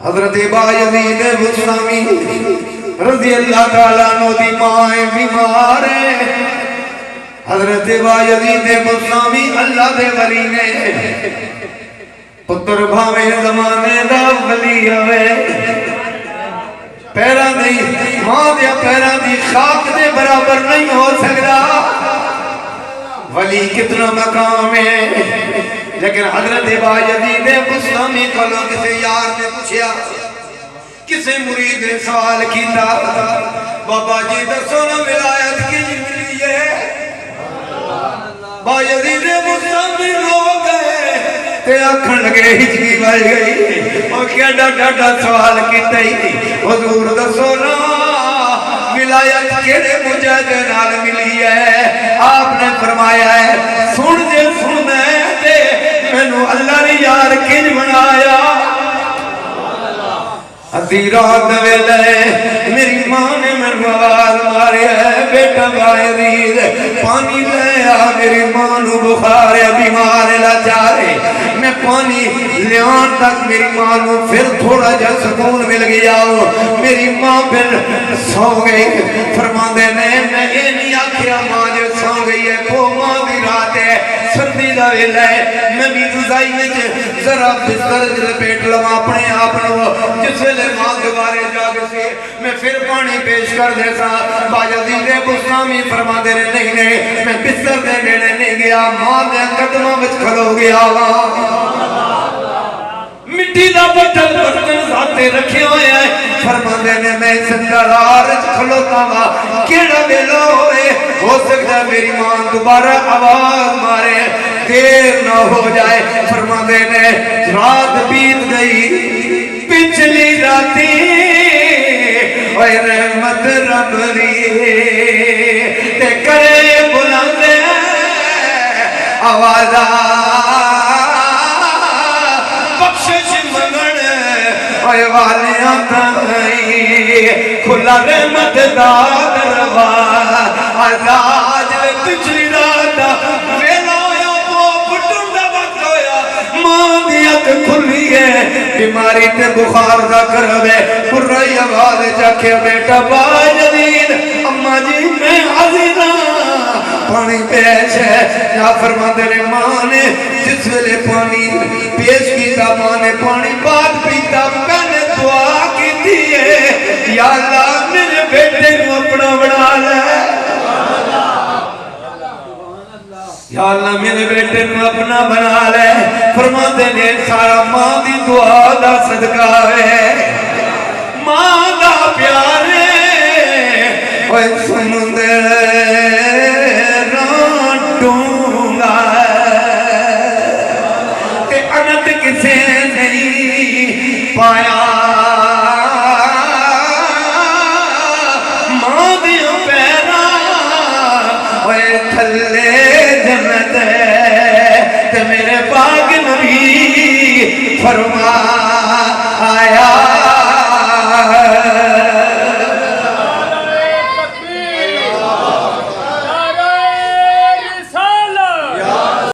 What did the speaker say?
حضرت بایزید بستامی رضی اللہ تعالیٰ عنہ دی ماں بیمار ہے. حضرت بایزید بستامی اللہ دے ولی نے پتر بھاوے زمانے دا ولی ہوئے. پیرا نہیں ماں دیا پیرا دی خاک دے برابر نہیں ہو سکتا. ولی کتنا مقام ہے. لیکن حضرت بایزید بستامی کو کسی یار نے پوچھیا, کسی مرید نے سوال کیتا, بابا جی دسو نا ولایت کی ملی ہے. بایزید بستامی رو گئے تے آکھن لگے ہجری بڑھ گئی. اور کیا ڈاڈا سوال کیتا ہی, حضور دسو نا ولایت کیڑے مجاہد نال ملی ہے. آپ نے فرمایا ہے سن دے سننے دے مینوں اللہ نے یار کنج بنایا. ادھی رات ویلے میری ماں نے مینوں آواز ماری ہے, بیٹا بایزید پانی لے آ. میری ماں نو بخار ہے, بیمار لاچار ہے. میں پانی لیان تک میری ماں نو پھر تھوڑا جا سکون مل گیا. میری ماں پھر سو گئی. فرماندے نے میں یہ نہیں آکھیا ماں جو سو گئی ہے وہ ماں دی رات ہے, سردی دا ویلا ہے. میں بھی رضائی میں ذرا بستر لپیٹ لواں اپنے آپ نو. جس ویلے ماں دوبارے جاگ سے میں پھر پانی پیش کر دے سا. بایزید بستامی فرماندے نے نہیں نہیں میں بستر دے نیڑے نہیں گیا, ماں دے قدموں وچ کھلو گیا. مٹی دا برتن ساتھے رکھے ہوئے ہیں. فرماندے نے میں سندرار کھلوتا وا کیڑا ویلا ہوئے, ہو سکتا ہے میری ماں دوبارہ آواز مارے, دیر نہ ہو جائے. فرماندے نے رات بیت گئی, پچھلی راتی اوے رحمت رب دی تے کرے بلندے آوازاں بخشش منگن اوے والیاں تائیں کھلا رحمت دا دروازہ. آزاد پچھلی رات ویلا ہویا وہ پٹن دا وقت ہویا, ماں دی اکھ کھلی ہے, بیماری تے بخار دا کرب ہے. پرائی آواز چاکھے بیٹا بایزید اماں جی میں حاضر پانی پیش ہے. یا فرماندے نے ماں نے جس ویلے پانی پیش کیتا, ماں نے پانی بعد پیتا, پہلے دعا کیتی ہے یا اللہ میرے بیٹے کو اپنا بنا لے. یا اللہ میرے بیٹے کو اپنا بنا لے. فرماندے نے سارا ماں دی دعا دا صدقہ ہے.